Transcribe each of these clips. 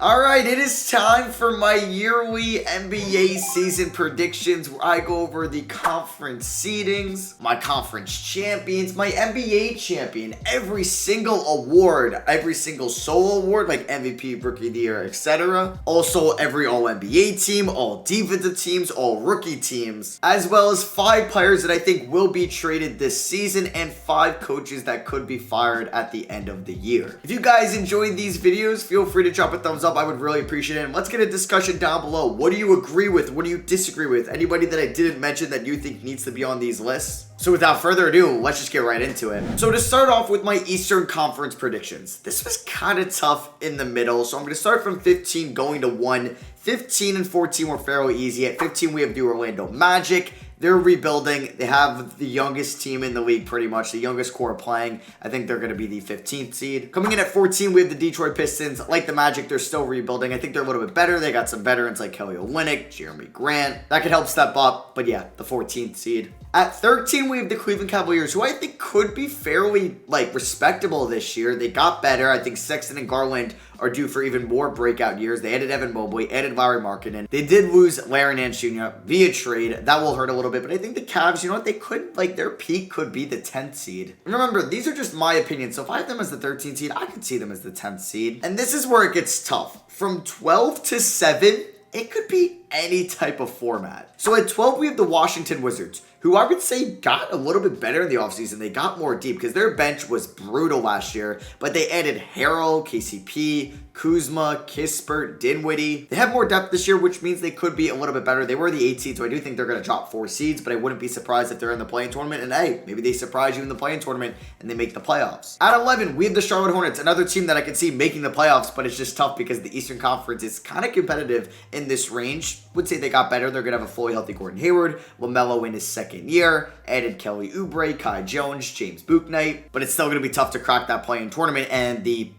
Alright, it is time for my yearly NBA season predictions where I go over the conference seedings, my conference champions, my NBA champion, every single award, every single solo award like MVP, Rookie of the Year, etc. Also, every All-NBA team, all defensive teams, all rookie teams, as well as 5 players that I think will be traded this season and 5 coaches that could be fired at the end of the year. If you guys enjoyed these videos, feel free to drop a thumbs up. I would really appreciate it. And let's get a discussion down below. What do you agree with? What do you disagree with? Anybody that I didn't mention that you think needs to be on these lists? So without further ado, let's just get right into it. So to start off with my Eastern Conference predictions, this was kind of tough in the middle. So I'm going to start from 15 going to 1. 15 and 14 were fairly easy. At 15, we have the Orlando Magic. They're rebuilding. They have the youngest team in the league pretty much. The youngest core playing. I think they're going to be the 15th seed. Coming in at 14, we have the Detroit Pistons. Like the Magic, they're still rebuilding. I think they're a little bit better. They got some veterans like Kelly Olynyk, Jeremy Grant. That could help step up. But yeah, the 14th seed. At 13, we have the Cleveland Cavaliers, who I think could be fairly, respectable this year. They got better. I think Sexton and Garland are due for even more breakout years. They added Evan Mobley, added Larry Markkinen. They did lose Larry Nance Jr. via trade. That will hurt a little bit, but I think the Cavs, you know what? They could, their peak could be the 10th seed. And remember, these are just my opinions. So if I have them as the 13th seed, I could see them as the 10th seed. And this is where it gets tough. From 12 to 7, it could be any type of format. So at 12, we have the Washington Wizards, who I would say got a little bit better in the offseason. They got more deep because their bench was brutal last year, but they added Harrell, KCP, Kuzma, Kispert, Dinwiddie. They have more depth this year, which means they could be a little bit better. They were the 8th seed, so I do think they're going to drop 4 seeds, but I wouldn't be surprised if they're in the play-in tournament. And hey, maybe they surprise you in the play-in tournament and they make the playoffs. At 11, we have the Charlotte Hornets, another team that I can see making the playoffs, but it's just tough because the Eastern Conference is kind of competitive in this range. Would say they got better. They're going to have a fully healthy Gordon Hayward, LaMelo in his 2nd year, added Kelly Oubre, Kai Jones, James Bouknight, but it's still going to be tough to crack that play-in tournament. And the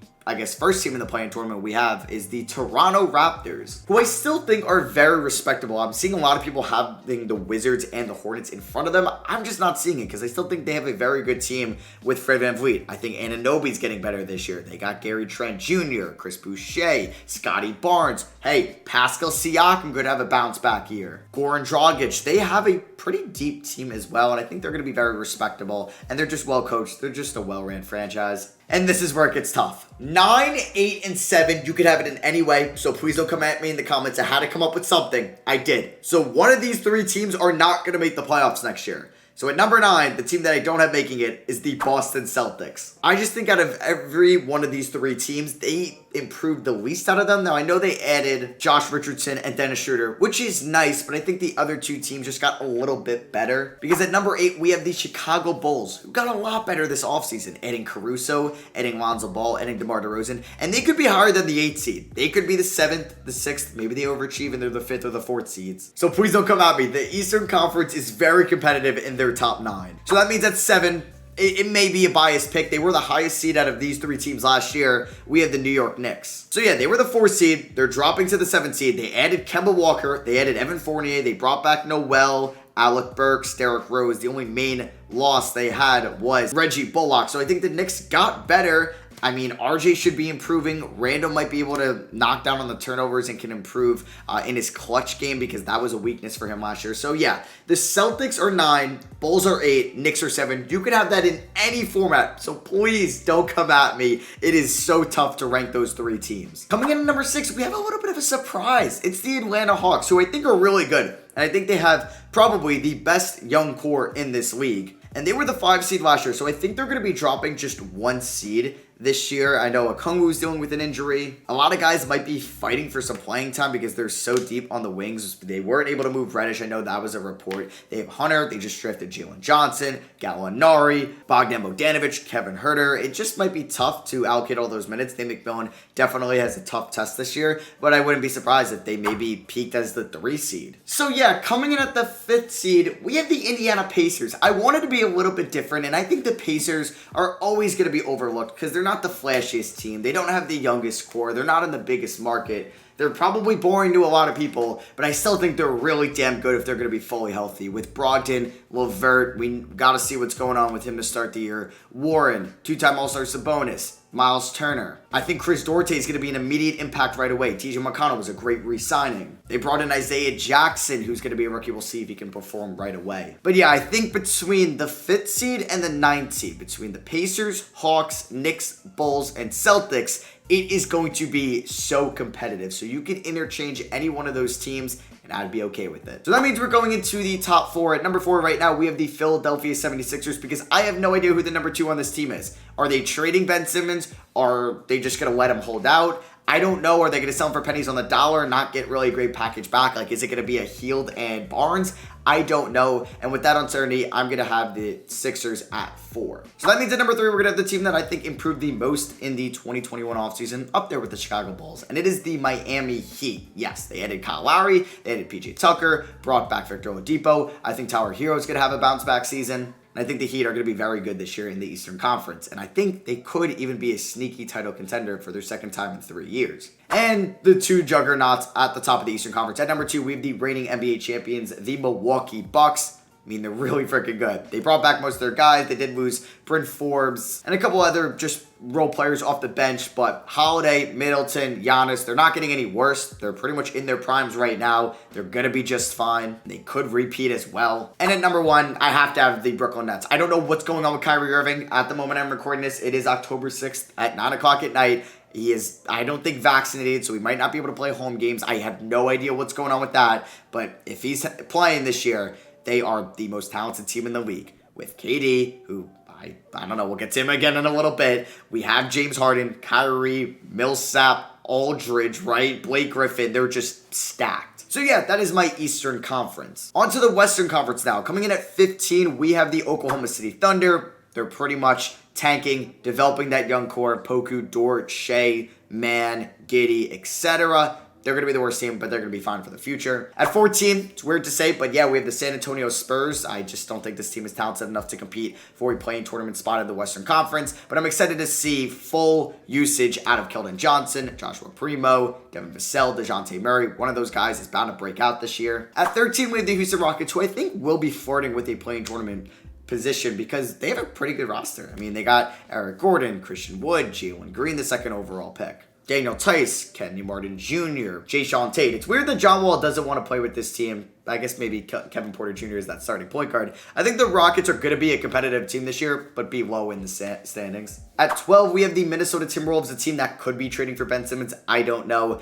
first team in the play-in tournament we have is the Toronto Raptors, who I still think are very respectable. I'm seeing a lot of people having the Wizards and the Hornets in front of them. I'm just not seeing it because I still think they have a very good team with Fred VanVleet. I think Anunoby's getting better this year. They got Gary Trent Jr., Chris Boucher, Scotty Barnes. Hey, Pascal Siakam could have a bounce back year. Goran Dragic. They have a pretty deep team as well, and I think they're going to be very respectable, and they're just well coached. They're just a well-ran franchise. And this is where it gets tough. 9, 8, and 7, you could have it in any way, so please don't come at me in the comments. I had to come up with something. I did. So one of these 3 teams are not going to make the playoffs next year. So at number 9, the team that I don't have making it is the Boston Celtics. I just think out of every one of these 3 teams, they improved the least out of them. Now, I know they added Josh Richardson and Dennis Schroeder, which is nice, but I think the other 2 teams just got a little bit better. Because at number 8, we have the Chicago Bulls, who got a lot better this offseason, adding Caruso, adding Lonzo Ball, adding DeMar DeRozan, and they could be higher than the 8th seed. They could be the 7th, the 6th, maybe they overachieve and they're the 5th or the 4th seeds. So please don't come at me. The Eastern Conference is very competitive in their top 9. So that means at 7, it may be a biased pick. They were the highest seed out of these 3 teams last year. We have the New York Knicks. So yeah, they were the 4th seed. They're dropping to the 7th seed. They added Kemba Walker. They added Evan Fournier. They brought back Noel, Alec Burks, Derrick Rose. The only main loss they had was Reggie Bullock. So I think the Knicks got better. I mean, RJ should be improving. Randall might be able to knock down on the turnovers and can improve in his clutch game because that was a weakness for him last year. So yeah, the Celtics are 9, Bulls are 8, Knicks are 7. You could have that in any format. So please don't come at me. It is so tough to rank those 3 teams. Coming in at number 6, we have a little bit of a surprise. It's the Atlanta Hawks, who I think are really good. And I think they have probably the best young core in this league. And they were the 5 seed last year, so I think they're going to be dropping just 1 seed this year. I know Okongwu's dealing with an injury. A lot of guys might be fighting for some playing time because they're so deep on the wings. They weren't able to move Reddish. I know that was a report. They have Hunter. They just drafted Jalen Johnson, Gallinari, Bogdan Bogdanovic, Kevin Huerter. It just might be tough to allocate all those minutes. Dave McMillan definitely has a tough test this year, but I wouldn't be surprised if they maybe peaked as the 3 seed. So yeah, coming in at the 5th seed, we have the Indiana Pacers. I wanted to be a little bit different, and I think the Pacers are always going to be overlooked because they're not the flashiest team. They don't have the youngest core. They're not in the biggest market. They're probably boring to a lot of people, but I still think they're really damn good if they're going to be fully healthy. With Brogdon, LeVert, we got to see what's going on with him to start the year. Warren, 2-time All-Star Sabonis, Miles Turner. I think Chris Duarte is going to be an immediate impact right away. TJ McConnell was a great re-signing. They brought in Isaiah Jackson, who's going to be a rookie. We'll see if he can perform right away. But yeah, I think between the 5th seed and the 9th seed, between the Pacers, Hawks, Knicks, Bulls, and Celtics, it is going to be so competitive. So you can interchange any one of those teams, and I'd be okay with it. So that means we're going into the top 4. At number 4 right now, we have the Philadelphia 76ers, because I have no idea who the number 2 on this team is. Are they trading Ben Simmons? Are they just going to let him hold out? I don't know. Are they going to sell him for pennies on the dollar and not get really a great package back? Like, is it going to be a Hield and Barnes? I don't know. And with that uncertainty, I'm going to have the Sixers at 4. So that means at number 3, we're going to have the team that I think improved the most in the 2021 offseason, up there with the Chicago Bulls. And it is the Miami Heat. Yes, they added Kyle Lowry, they added PJ Tucker, brought back Victor Oladipo. I think Tyler Hero is going to have a bounce back season. And I think the Heat are going to be very good this year in the Eastern Conference. And I think they could even be a sneaky title contender for their second time in 3 years. And the 2 juggernauts at the top of the Eastern Conference. At number 2, we have the reigning NBA champions, the Milwaukee Bucks. I mean, they're really freaking good. They brought back most of their guys. They did lose Bryn Forbes and a couple other just role players off the bench. But Holiday, Middleton, Giannis, they're not getting any worse. They're pretty much in their primes right now. They're going to be just fine. They could repeat as well. And at number 1, I have to have the Brooklyn Nets. I don't know what's going on with Kyrie Irving. At the moment I'm recording this, it is October 6th at 9 o'clock at night. He is, I don't think, vaccinated, so he might not be able to play home games. I have no idea what's going on with that. But if he's playing this year, they are the most talented team in the league. With KD, who, I don't know, we'll get to him again in a little bit. We have James Harden, Kyrie, Millsap, Aldridge, right? Blake Griffin. They're just stacked. So yeah, that is my Eastern Conference. On to the Western Conference now. Coming in at 15, we have the Oklahoma City Thunder. They're pretty much tanking, developing that young core. Poku, Dort, Shea, Mann, Giddey, etc. They're going to be the worst team, but they're going to be fine for the future. At 14, it's weird to say, but yeah, we have the San Antonio Spurs. I just don't think this team is talented enough to compete for a playing tournament spot in the Western Conference, but I'm excited to see full usage out of Keldon Johnson, Joshua Primo, Devin Vassell, DeJounte Murray. One of those guys is bound to break out this year. At 13, we have the Houston Rockets, who I think will be flirting with a playing tournament position because they have a pretty good roster. I mean, they got Eric Gordon, Christian Wood, Jalen Green, the 2nd overall pick. Daniel Tice, Kenny Martin Jr., Jayshawn Tate. It's weird that John Wall doesn't want to play with this team. I guess maybe Kevin Porter Jr. is that starting point guard. I think the Rockets are going to be a competitive team this year, but be low in the standings. At 12, we have the Minnesota Timberwolves, a team that could be trading for Ben Simmons. I don't know.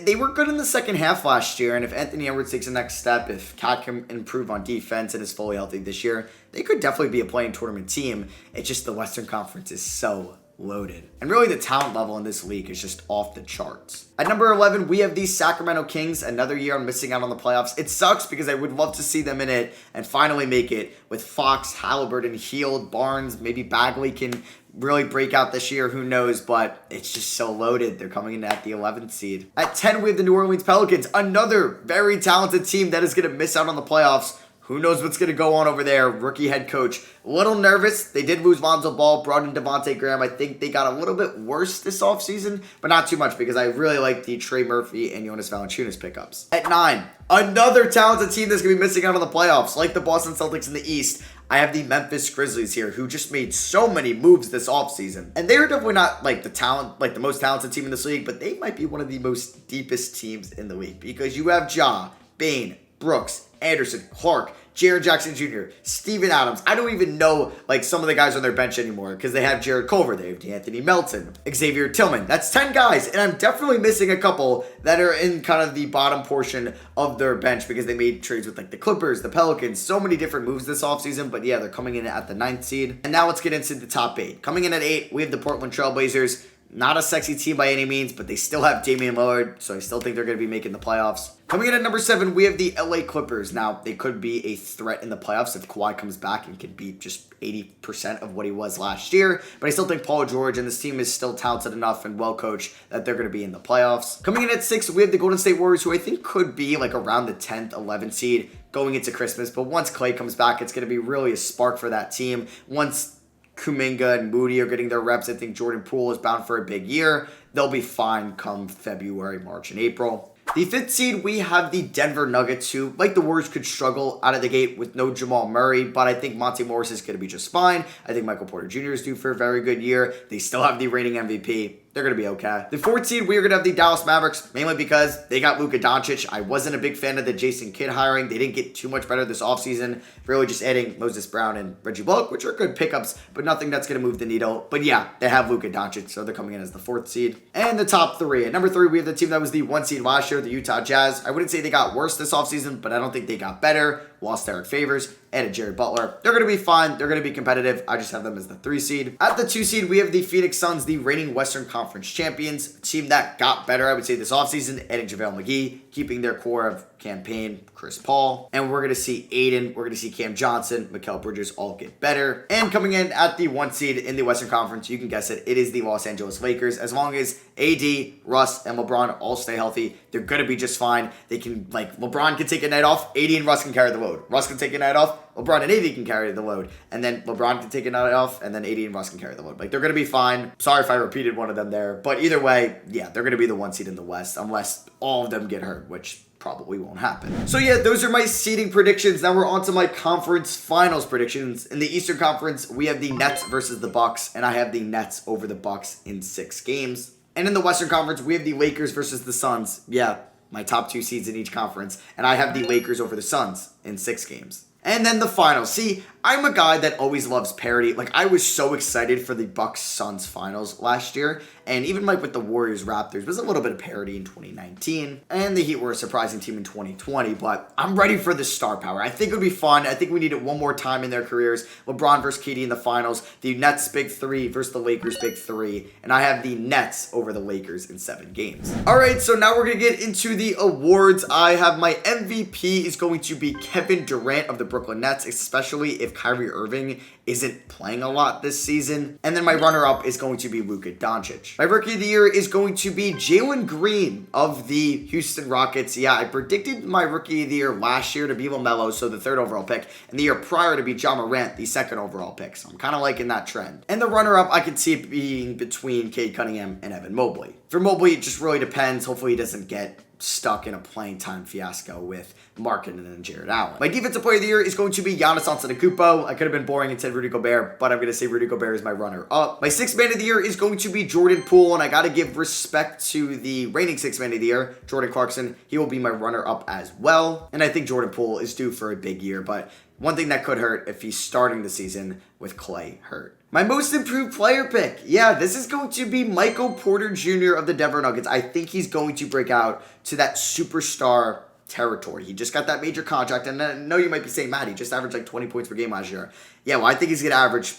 They were good in the second half last year, and if Anthony Edwards takes the next step, if Cat can improve on defense and is fully healthy this year, they could definitely be a playing tournament team. It's just the Western Conference is so loaded. And really the talent level in this league is just off the charts. At number 11, we have the Sacramento Kings. Another year on missing out on the playoffs. It sucks because I would love to see them in it and finally make it with Fox, Halliburton, Hield, Barnes. Maybe Bagley can really break out this year. Who knows? But it's just so loaded. They're coming in at the 11th seed. At 10, we have the New Orleans Pelicans. Another very talented team that is going to miss out on the playoffs. Who knows what's going to go on over there? Rookie head coach. A little nervous. They did lose Lonzo Ball, brought in Devontae Graham. I think they got a little bit worse this offseason, but not too much because I really like the Trey Murphy and Jonas Valanciunas pickups. At 9, another talented team that's going to be missing out on the playoffs, like the Boston Celtics in the East. I have the Memphis Grizzlies here, who just made so many moves this offseason. And they're definitely not like the most talented team in this league, but they might be one of the most deepest teams in the league because you have Ja, Bane, Brooks, Anderson, Clark, Jaren Jackson Jr., Steven Adams. I don't even know like some of the guys on their bench anymore because they have Jared Culver, they have Anthony Melton, Xavier Tillman. That's 10 guys, and I'm definitely missing a couple that are in kind of the bottom portion of their bench because they made trades with like the Clippers, the Pelicans, so many different moves this offseason. But yeah, they're coming in at the 9th seed. And now let's get into the top 8. Coming in at 8, we have the Portland Trailblazers. Not a sexy team by any means, but they still have Damian Lillard, so I still think they're going to be making the playoffs. Coming in at number 7, we have the LA Clippers. Now, they could be a threat in the playoffs if Kawhi comes back and can be just 80% of what he was last year. But I still think Paul George and this team is still talented enough and well coached that they're going to be in the playoffs. Coming in at 6, we have the Golden State Warriors, who I think could be like around the 10th, 11th seed going into Christmas. But once Klay comes back, it's going to be really a spark for that team. Once Kuminga and Moody are getting their reps, I think Jordan Poole is bound for a big year. They'll be fine come February, March, and April. The 5th seed, we have the Denver Nuggets, who, like the Warriors, could struggle out of the gate with no Jamal Murray, but I think Monte Morris is going to be just fine. I think Michael Porter Jr. is due for a very good year. They still have the reigning MVP. They're going to be okay. The 4th seed, we are going to have the Dallas Mavericks, mainly because they got Luka Doncic. I wasn't a big fan of the Jason Kidd hiring. They didn't get too much better this offseason. Really just adding Moses Brown and Reggie Bullock, which are good pickups, but nothing that's going to move the needle. But yeah, they have Luka Doncic, so they're coming in as the 4th seed. And the top 3. At number 3, we have the team that was the 1 seed last year, the Utah Jazz. I wouldn't say they got worse this offseason, but I don't think they got better. Lost Eric Favors, added Jerry Butler. They're going to be fine. They're going to be competitive. I just have them as the 3 seed. At the 2 seed, we have the Phoenix Suns, the reigning Western Conference champions. A team that got better, I would say, this offseason, adding JaVale McGee, keeping their core of campaign, Chris Paul. And we're going to see Aiden, we're going to see Cam Johnson, Mikal Bridges all get better. And coming in at the 1 seed in the Western Conference, you can guess it, it is the Los Angeles Lakers. As long as AD, Russ, and LeBron all stay healthy, they're going to be just fine. They can, LeBron can take a night off, AD and Russ can carry the load. Russ can take a night off, LeBron and AD can carry the load. And then LeBron can take a night off, and then AD and Russ can carry the load. They're going to be fine. Sorry if I repeated one of them there. But either way, yeah, they're going to be the 1 seed in the West, unless all of them get hurt, which probably won't happen. So yeah, those are my seeding predictions. Now we're on to my conference finals predictions. In the Eastern Conference, we have the Nets versus the Bucks, and I have the Nets over the Bucks in 6 games. And in the Western Conference, we have the Lakers versus the Suns. Yeah, my top 2 seeds in each conference, and I have the Lakers over the Suns in 6 games. And then the finals. See, I'm a guy that always loves parity. I was so excited for the Bucks-Suns finals last year. And even with the Warriors-Raptors, was a little bit of parity in 2019. And the Heat were a surprising team in 2020. But I'm ready for the star power. I think it would be fun. I think we need it one more time in their careers. LeBron versus KD in the finals. The Nets big 3 versus the Lakers big 3. And I have the Nets over the Lakers in 7 games. Alright, so now we're going to get into the awards. I have my MVP is going to be Kevin Durant of the Brooklyn Nets, especially if Kyrie Irving isn't playing a lot this season. And then my runner-up is going to be Luka Doncic. My rookie of the year is going to be Jalen Green of the Houston Rockets. Yeah, I predicted my rookie of the year last year to be LaMelo, so the 3rd overall pick, and the year prior to be John Morant, the 2nd overall pick. So I'm kind of liking that trend. And the runner-up, I could see it being between Cade Cunningham and Evan Mobley. For Mobley, it just really depends. Hopefully he doesn't get stuck in a playing time fiasco with Markkanen and Jared Allen. My defensive player of the year is going to be Giannis Antetokounmpo. I could have been boring and said Rudy Gobert, but I'm going to say Rudy Gobert is my runner-up. My 6th man of the year is going to be Jordan Poole, and I got to give respect to the reigning 6th man of the year, Jordan Clarkson. He will be my runner-up as well, and I think Jordan Poole is due for a big year, but one thing that could hurt if he's starting the season with Clay hurt. My most improved player pick. Yeah, this is going to be Michael Porter Jr. of the Denver Nuggets. I think he's going to break out to that superstar territory. He just got that major contract, and I know you might be saying, Matt, he just averaged 20 points per game last year. Yeah, well, I think he's going to average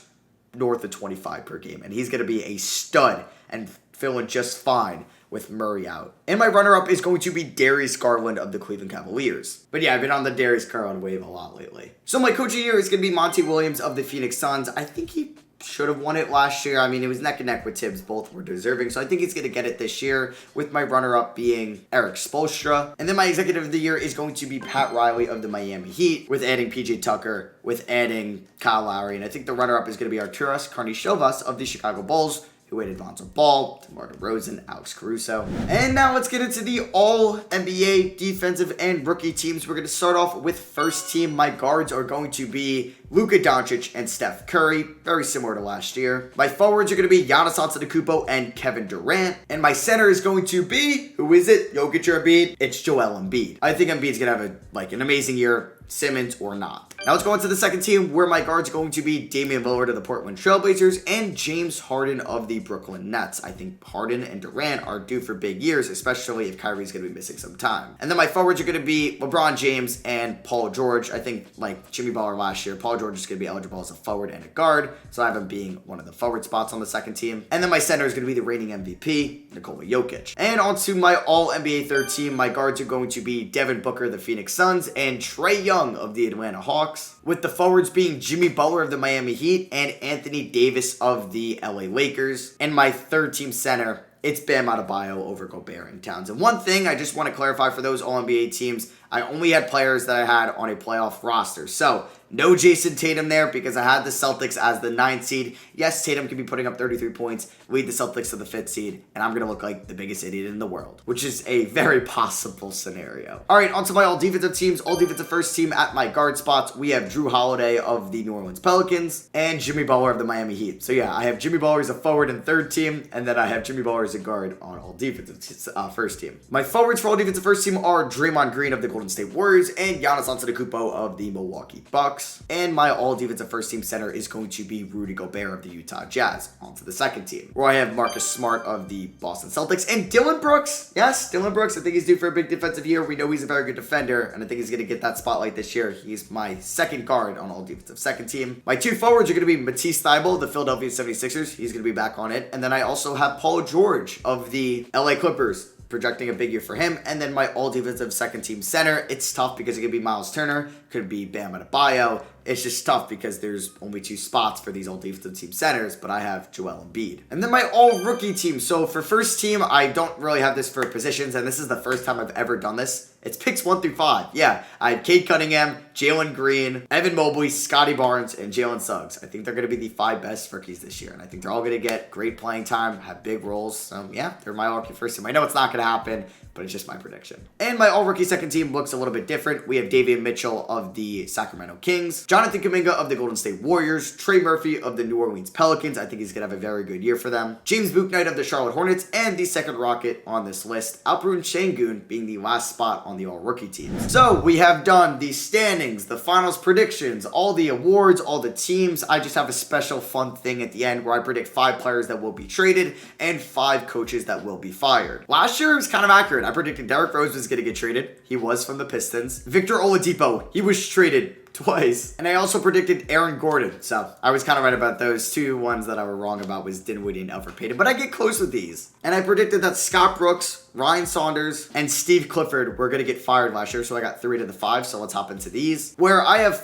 north of 25 per game, and he's going to be a stud and feeling just fine with Murray out. And my runner-up is going to be Darius Garland of the Cleveland Cavaliers. But yeah, I've been on the Darius Garland wave a lot lately. So my coach of the year is going to be Monty Williams of the Phoenix Suns. I think he should have won it last year. I mean, it was neck and neck with Tibbs. Both were deserving. So I think he's going to get it this year, with my runner-up being Eric Spoelstra. And then my executive of the year is going to be Pat Riley of the Miami Heat, with adding PJ Tucker, with adding Kyle Lowry. And I think the runner-up is going to be Arturas Karnisovas of the Chicago Bulls, who added Lonzo Ball, DeMar DeRozan, Alex Caruso. And now let's get into the all-NBA defensive and rookie teams. We're going to start off with first team. My guards are going to be Luka Doncic and Steph Curry, very similar to last year. My forwards are going to be Giannis Antetokounmpo and Kevin Durant. And my center is going to be, who is it? Jokic or Embiid? It's Joel Embiid. I think Embiid's going to have an amazing year, Simmons or not. Now let's go into the second team, where my guards are going to be Damian Lillard of the Portland Trailblazers and James Harden of the Brooklyn Nets. I think Harden and Durant are due for big years, especially if Kyrie's going to be missing some time. And then my forwards are going to be LeBron James and Paul George. I think, like Jimmy Butler last year, Paul George is going to be eligible as a forward and a guard, so I have him being one of the forward spots on the second team. And then my center is going to be the reigning MVP, Nikola Jokic. And on to my all-NBA third team, my guards are going to be Devin Booker of the Phoenix Suns and Trae Young of the Atlanta Hawks, with the forwards being Jimmy Butler of the Miami Heat and Anthony Davis of the LA Lakers. And my third team center it's Bam Adebayo over Gobert and Towns. And one thing I just want to clarify for those All-NBA teams, I only had players that I had on a playoff roster. So, no Jason Tatum there because I had the Celtics as the 9th seed. Yes, Tatum could be putting up 33 points, lead the Celtics to the 5th seed, and I'm going to look like the biggest idiot in the world, which is a very possible scenario. All right, on to my all-defensive teams. All-defensive first team at my guard spots, we have Drew Holiday of the New Orleans Pelicans and Jimmy Butler of the Miami Heat. So yeah, I have Jimmy Butler as a forward and third team, and then I have Jimmy Butler as a guard on all-defensive first team. My forwards for all-defensive first team are Draymond Green of the Golden State Warriors and Giannis Antetokounmpo of the Milwaukee Bucks. And my all-defensive first team center is going to be Rudy Gobert of the Utah Jazz. On to the second team, where I have Marcus Smart of the Boston Celtics and Dillon Brooks. Yes, Dillon Brooks. I think he's due for a big defensive year. We know he's a very good defender, and I think he's going to get that spotlight this year. He's my second guard on all-defensive second team. My two forwards are going to be Matisse Thybulle of the Philadelphia 76ers. He's going to be back on it. And then I also have Paul George of the LA Clippers, projecting a big year for him. And then my all-defensive second team center, it's tough because it could be Miles Turner, could be Bam Adebayo. It's just tough because there's only 2 spots for these all-defensive team centers, but I have Joel Embiid. And then my all-rookie team. So for first team, I don't really have this for positions, and this is the first time I've ever done this. It's picks 1 through 5. Yeah, I had Cade Cunningham, Jalen Green, Evan Mobley, Scotty Barnes, and Jalen Suggs. I think they're going to be the 5 best rookies this year, and I think they're all going to get great playing time, have big roles. So yeah, they're my all-rookie first team. I know it's not going to happen, but it's just my prediction. And my all-rookie second team looks a little bit different. We have Davion Mitchell of the Sacramento Kings, Jonathan Kuminga of the Golden State Warriors, Trey Murphy of the New Orleans Pelicans. I think he's going to have a very good year for them. James Bouknight of the Charlotte Hornets, and the second Rocket on this list, Alperen Sengun, being the last spot on the all-rookie team. So we have done the standings, the finals predictions, all the awards, all the teams. I just have a special fun thing at the end where I predict 5 players that will be traded and 5 coaches that will be fired. Last year it was kind of accurate. I predicted Derrick Rose was going to get traded. He was from the Pistons. Victor Oladipo, he was traded twice. And I also predicted Aaron Gordon. So I was kind of right about those. 2 ones that I were wrong about was Dinwiddie and Elfrid Payton. But I get close with these. And I predicted that Scott Brooks, Ryan Saunders, and Steve Clifford were going to get fired last year. So I got 3 to the 5. So let's hop into these. Where I have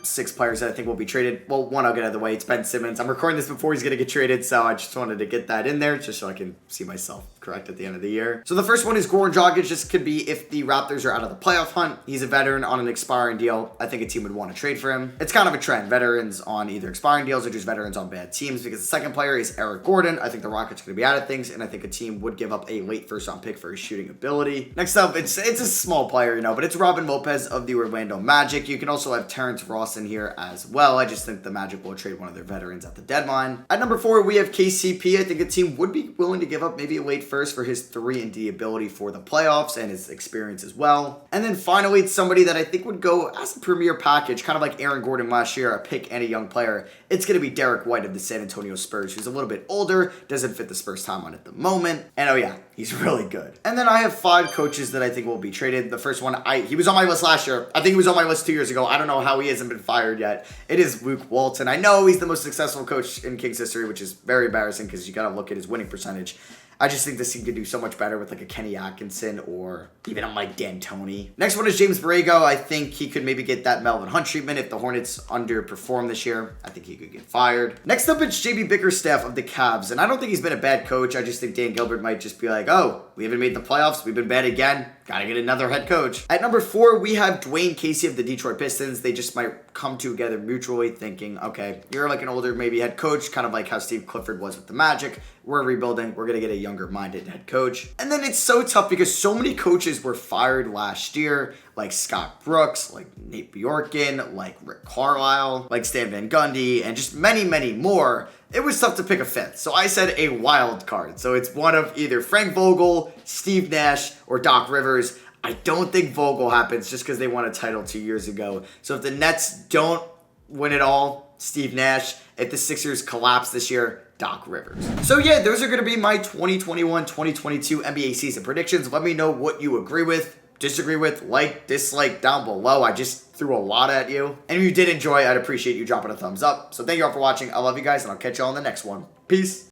6 players that I think will be traded. Well, one I'll get out of the way. It's Ben Simmons. I'm recording this before he's going to get traded. So I just wanted to get that in there just so I can see myself correct at the end of the year. So the first one is Goran Dragic. This could be if the Raptors are out of the playoff hunt. He's a veteran on an expiring deal. I think a team would want to trade for him. It's kind of a trend. Veterans on either expiring deals or just veterans on bad teams, because the second player is Eric Gordon. I think the Rockets are going to be out of things, and I think a team would give up a late first-round pick for his shooting ability. Next up, it's a small player, you know, but it's Robin Lopez of the Orlando Magic. You can also have Terrence Ross in here as well. I just think the Magic will trade one of their veterans at the deadline. At number 4, we have KCP. I think a team would be willing to give up maybe a late first for his 3-and-D ability for the playoffs and his experience as well. And then finally, it's somebody that I think would go as a premier package, kind of like Aaron Gordon last year, a pick and a young player. It's going to be Derek White of the San Antonio Spurs, who's a little bit older, doesn't fit the Spurs timeline at the moment. And oh yeah, he's really good. And then I have 5 coaches that I think will be traded. The first one, he was on my list last year. I think he was on my list 2 years ago. I don't know how he hasn't been fired yet. It is Luke Walton. I know he's the most successful coach in Kings history, which is very embarrassing because you got to look at his winning percentage. I just think this team could do so much better with like a Kenny Atkinson or even a Mike D'Antoni. Next one is James Borrego. I think he could maybe get that Melvin Hunt treatment if the Hornets underperform this year. I think he could get fired. Next up, it's JB Bickerstaff of the Cavs. And I don't think he's been a bad coach. I just think Dan Gilbert might just be like, oh, we haven't made the playoffs. We've been bad again. Gotta get another head coach. At number 4, we have Dwayne Casey of the Detroit Pistons. They just might come together mutually thinking, okay, you're like an older maybe head coach, kind of like how Steve Clifford was with the Magic. We're rebuilding. We're going to get a younger-minded head coach. And then it's so tough because so many coaches were fired last year, like Scott Brooks, like Nate Bjorken, like Rick Carlisle, like Stan Van Gundy, and just many, many more. It was tough to pick a 5th, so I said a wild card. So it's one of either Frank Vogel, Steve Nash, or Doc Rivers. I don't think Vogel happens just because they won a title 2 years ago. So if the Nets don't win it all, Steve Nash. If the Sixers collapse this year, Doc Rivers. So yeah, those are going to be my 2021-2022 NBA season predictions. Let me know what you agree with, disagree with, like, dislike down below. I just threw a lot at you. And if you did enjoy, I'd appreciate you dropping a thumbs up. So thank you all for watching. I love you guys, and I'll catch you all in the next one. Peace.